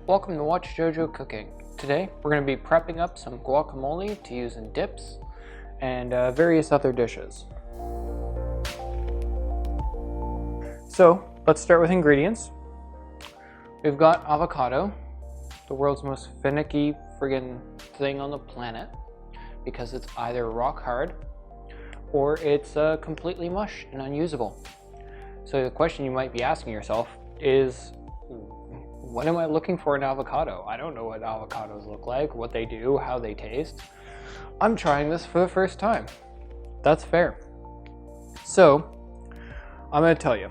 Welcome to WatchJojo Cooking. Today we're going to be prepping up some guacamole to use in dips and various other dishes. So let's start with ingredients. We've got avocado, the world's most finicky friggin' thing on the planet, because it's either rock hard or it's completely mush and unusable. So the question you might be asking yourself is, what am I looking for in avocado? I don't know what avocados look like, what they do, how they taste. I'm trying this for the first time. That's fair. So I'm gonna tell you.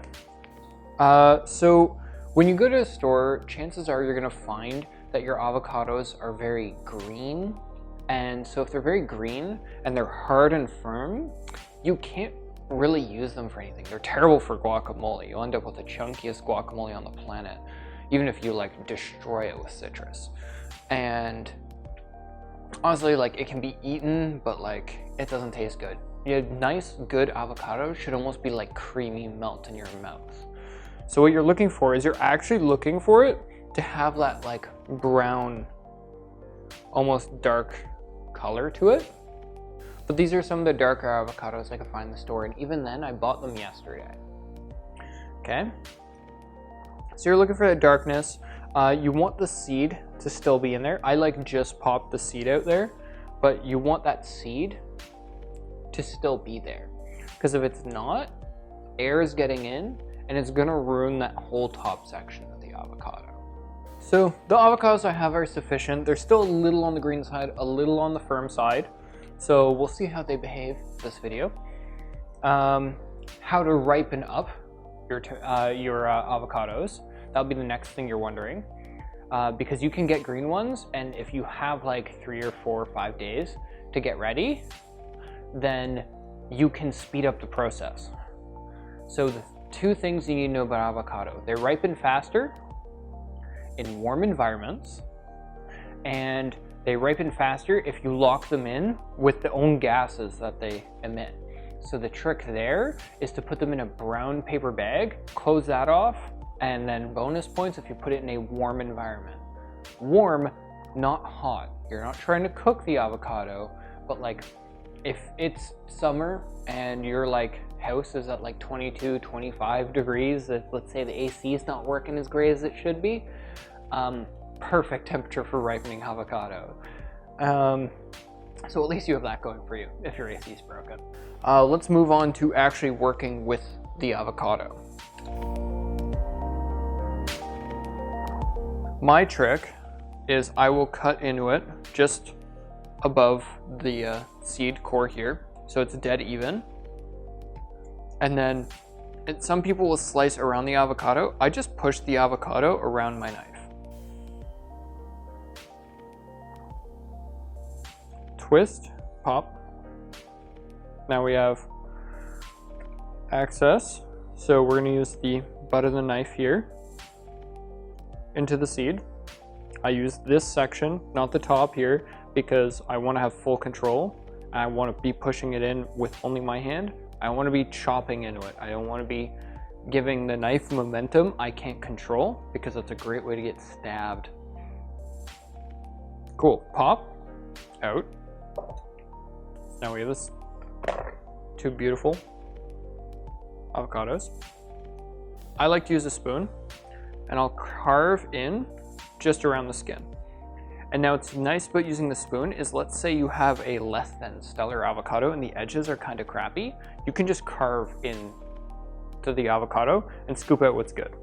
So when you go to a store, chances are you're gonna find that your avocados are very green. And so if they're very green and they're hard and firm, you can't really use them for anything. They're terrible for guacamole. You'll end up with the chunkiest guacamole on the planet, even if you like destroy it with citrus. And honestly, like, it can be eaten, but like it doesn't taste good. A nice, good avocado should almost be like creamy melt in your mouth. So what you're looking for is you're actually looking for it to have that like brown, almost dark color to it. But these are some of the darker avocados I could find in the store, and even then I bought them yesterday. Okay. So you're looking for the darkness. You want the seed to still be in there. I like just popped the seed out there, but you want that seed to still be there. Because if it's not, air is getting in and it's gonna ruin that whole top section of the avocado. So the avocados I have are sufficient. They're still a little on the green side, a little on the firm side. So we'll see how they behave this video. How to ripen up your avocados. That'll be the next thing you're wondering, because you can get green ones, and if you have like 3 or 4 or 5 days to get ready, then you can speed up the process. So the 2 things you need to know about avocado: they ripen faster in warm environments, and they ripen faster if you lock them in with the own gases that they emit. So the trick there is to put them in a brown paper bag, close that off, and then bonus points if you put it in a warm environment. Warm, not hot. You're not trying to cook the avocado, but like if it's summer and your like house is at like 22, 25 degrees, let's say the AC is not working as great as it should be, perfect temperature for ripening avocado. So at least you have that going for you if your AC is broken. Let's move on to actually working with the avocado. My trick is I will cut into it just above the seed core here, so it's dead even. And then some people will slice around the avocado. I just push the avocado around my knife. Twist, pop. Now we have access, so we're gonna use the butt of the knife here into the seed. I use this section, not the top here, because I want to have full control. I want to be pushing it in with only my hand. I want to be chopping into it. I don't want to be giving the knife momentum I can't control, because that's a great way to get stabbed. Cool, pop, out. Now we have this 2 beautiful avocados. I like to use a spoon, and I'll carve in just around the skin. And now what's nice about using the spoon is, let's say you have a less than stellar avocado and the edges are kind of crappy, you can just carve in to the avocado and scoop out what's good.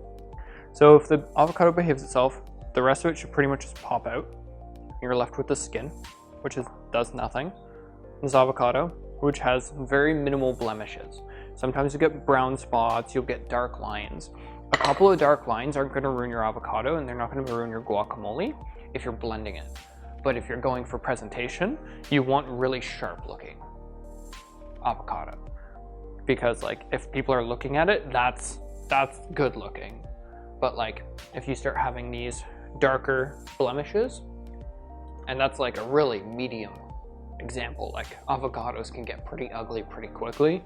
So if the avocado behaves itself, the rest of it should pretty much just pop out. You're left with the skin, which does nothing. This avocado, which has very minimal blemishes. Sometimes you get brown spots, you'll get dark lines. A couple of dark lines aren't going to ruin your avocado, and they're not going to ruin your guacamole if you're blending it. But if you're going for presentation, you want really sharp looking avocado, because like if people are looking at it, that's good looking. But like if you start having these darker blemishes, and that's like a really medium example, like avocados can get pretty ugly pretty quickly.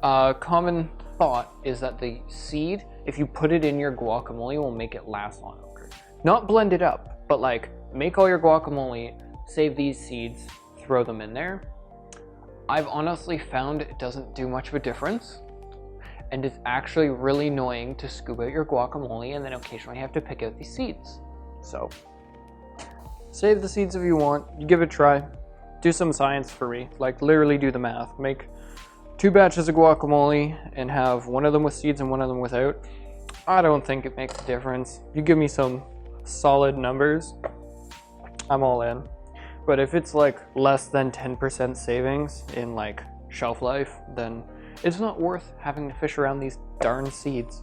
Common thought is that the seed, if you put it in your guacamole, will make it last longer. Not blend it up, but like make all your guacamole, save these seeds, throw them in there. I've honestly found it doesn't do much of a difference, and it's actually really annoying to scoop out your guacamole and then occasionally have to pick out these seeds. So save the seeds if you want, you give it a try, do some science for me, like literally do the math. Make 2 batches of guacamole and have one of them with seeds and one of them without. I don't think it makes a difference. You give me some solid numbers, I'm all in. But if it's like less than 10% savings in like shelf life, then it's not worth having to fish around these darn seeds.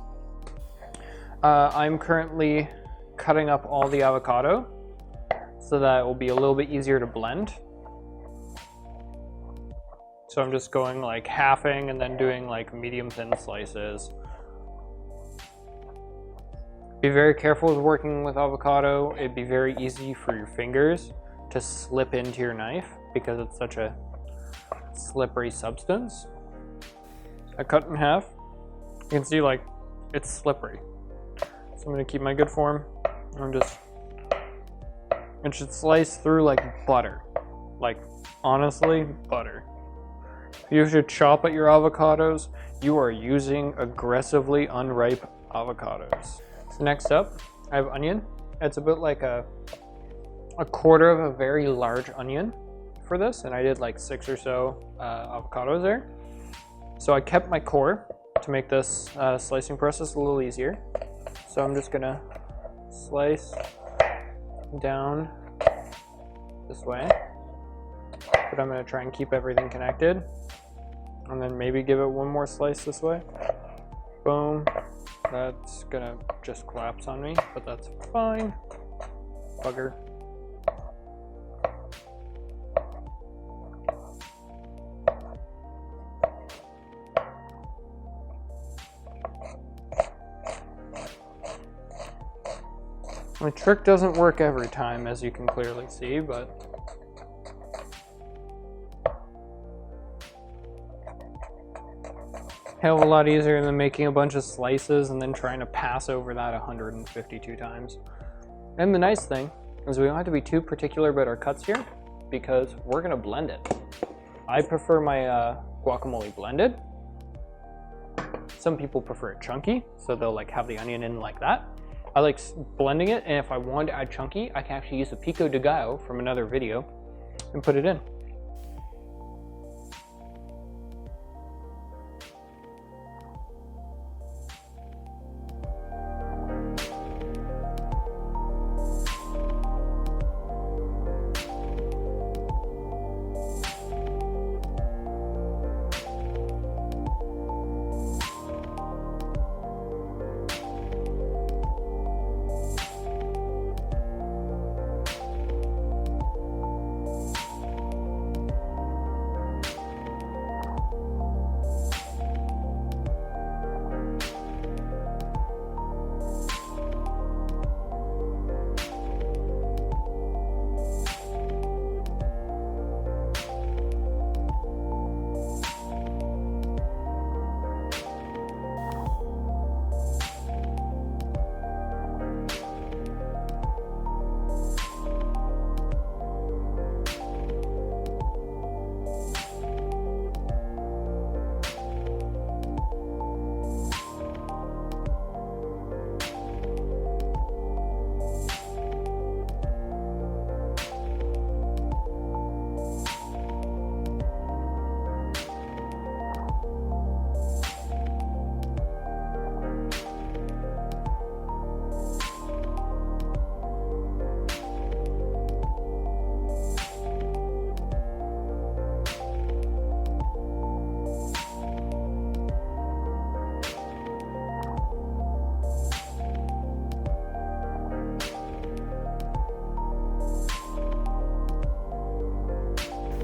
I'm currently cutting up all the avocado so that it will be a little bit easier to blend. So I'm just going like halving and then doing like medium thin slices. Be very careful with working with avocado. It'd be very easy for your fingers to slip into your knife because it's such a slippery substance. I cut in half. You can see like it's slippery. So I'm gonna keep my good form. It should slice through like butter. Like honestly, butter. You should chop at your avocados. You are using aggressively unripe avocados. So next up, I have onion. It's about like a quarter of a very large onion for this, and I did like 6 or so avocados there. So I kept my core to make this slicing process a little easier. So I'm just gonna slice down this way, but I'm gonna try and keep everything connected, and then maybe give it one more slice this way. Boom. That's gonna just collapse on me, but that's fine. Bugger. My trick doesn't work every time, as you can clearly see, but hell of a lot easier than making a bunch of slices and then trying to pass over that 152 times. And the nice thing is we don't have to be too particular about our cuts here because we're gonna blend it. I prefer my guacamole blended. Some people prefer it chunky, so they'll like have the onion in like that. I like blending it, and if I want to add chunky, I can actually use the pico de gallo from another video and put it in.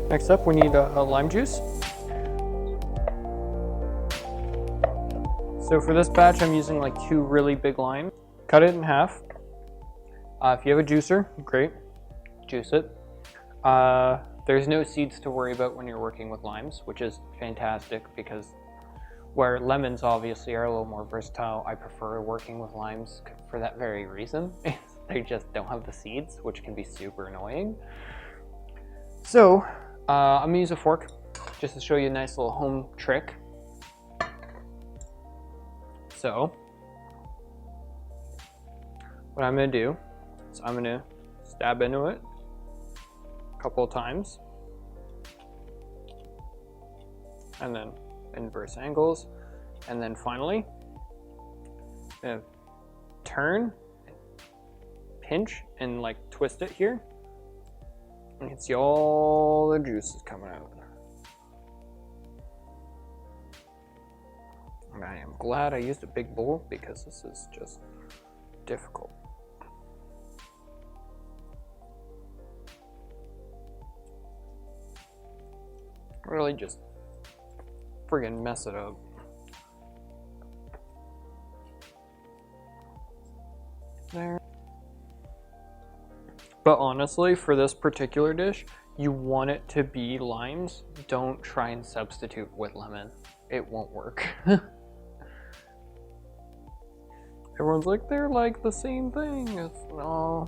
Next up, we need a lime juice. So for this batch, I'm using like 2 really big limes. Cut it in half. If you have a juicer, great, juice it. There's no seeds to worry about when you're working with limes, which is fantastic because where lemons obviously are a little more versatile, I prefer working with limes for that very reason. they just don't have the seeds, which can be super annoying. So I'm gonna use a fork just to show you a nice little home trick. So what I'm gonna do is I'm gonna stab into it a couple of times, and then inverse angles, and then finally I'm gonna turn, pinch, and like twist it here. You can see all the juices coming out. And I am glad I used a big bowl because this is just difficult. Really just friggin' mess it up. There. But honestly, for this particular dish, you want it to be limes. Don't try and substitute with lemon. It won't work. Everyone's like, they're like the same thing. It's no.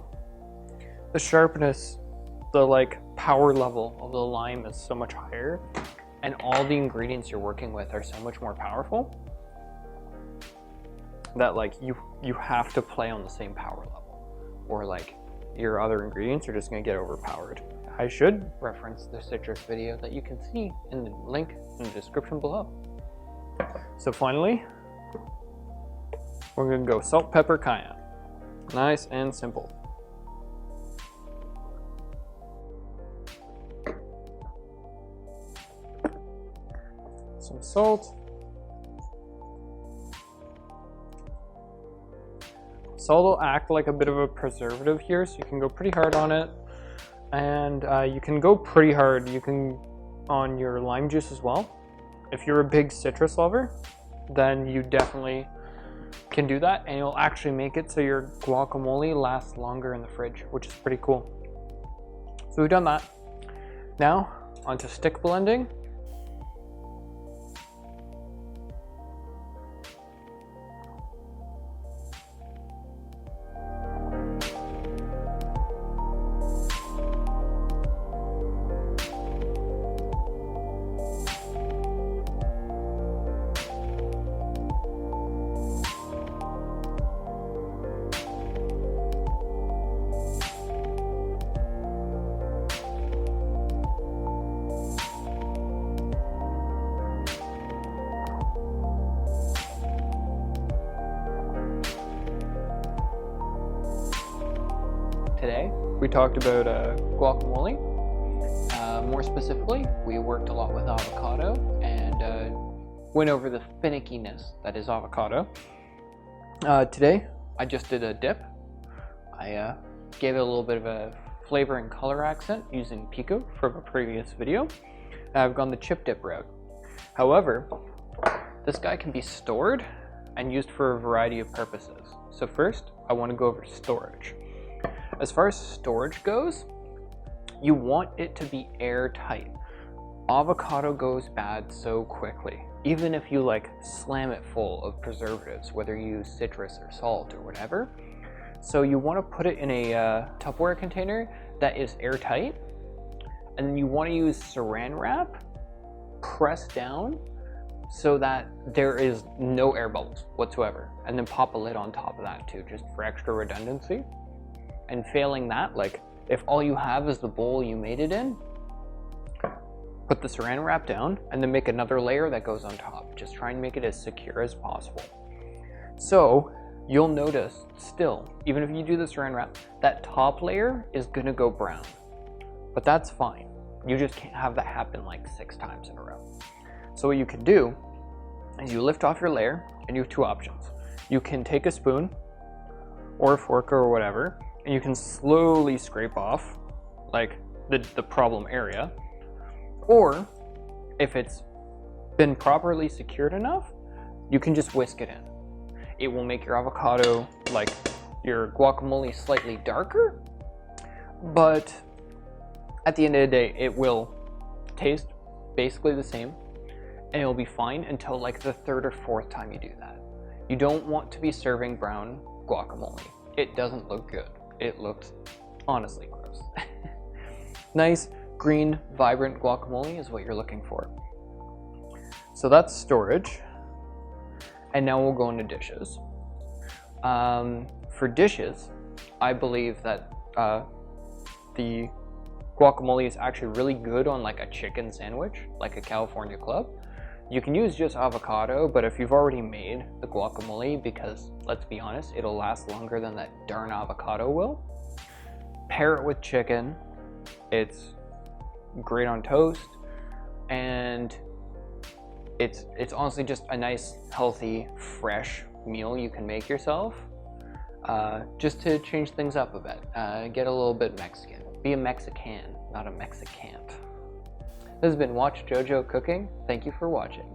The sharpness, the like power level of the lime is so much higher, and all the ingredients you're working with are so much more powerful that like you have to play on the same power level, or like your other ingredients are just gonna get overpowered. I should reference the citrus video that you can see in the link in the description below. So finally, we're gonna go salt, pepper, cayenne. Nice and simple. Some salt. Salt will act like a bit of a preservative here, so you can go pretty hard on it. And you can go pretty hard, on your lime juice as well. If you're a big citrus lover, then you definitely can do that, and you'll actually make it so your guacamole lasts longer in the fridge, which is pretty cool. So we've done that. Now, onto stick blending. Today, we talked about guacamole. More specifically, we worked a lot with avocado and went over the finickiness that is avocado. Today, I just did a dip. I gave it a little bit of a flavor and color accent using pico from a previous video. I've gone the chip dip route. However, this guy can be stored and used for a variety of purposes. So first, I want to go over storage. As far as storage goes, you want it to be airtight. Avocado goes bad so quickly, even if you like slam it full of preservatives, whether you use citrus or salt or whatever. So you want to put it in a Tupperware container that is airtight, and then you want to use saran wrap pressed down so that there is no air bubbles whatsoever, and then pop a lid on top of that too, just for extra redundancy. And failing that, like if all you have is the bowl you made it in, put the saran wrap down and then make another layer that goes on top. Just try and make it as secure as possible. So you'll notice still, even if you do the saran wrap, that top layer is gonna go brown, but that's fine. You just can't have that happen like 6 times in a row. So what you can do is you lift off your layer, and you have 2 options. You can take a spoon or a fork or whatever, and you can slowly scrape off like the problem area. Or if it's been properly secured enough, you can just whisk it in. It will make your avocado, like your guacamole, slightly darker, but at the end of the day, it will taste basically the same, and it'll be fine until like the 3rd or 4th time you do that. You don't want to be serving brown guacamole. It doesn't look good. it looks honestly gross. Nice, green, vibrant guacamole is what you're looking for. So that's storage. And now we'll go into dishes. For dishes, I believe that the guacamole is actually really good on like a chicken sandwich, like a California club. You can use just avocado, but if you've already made the guacamole, because let's be honest, it'll last longer than that darn avocado will, pair it with chicken. It's great on toast, and it's honestly just a nice, healthy, fresh meal you can make yourself, just to change things up a bit, get a little bit Mexican. Be a Mexican, not a Mexicant. This has been WatchJojo Cooking. Thank you for watching.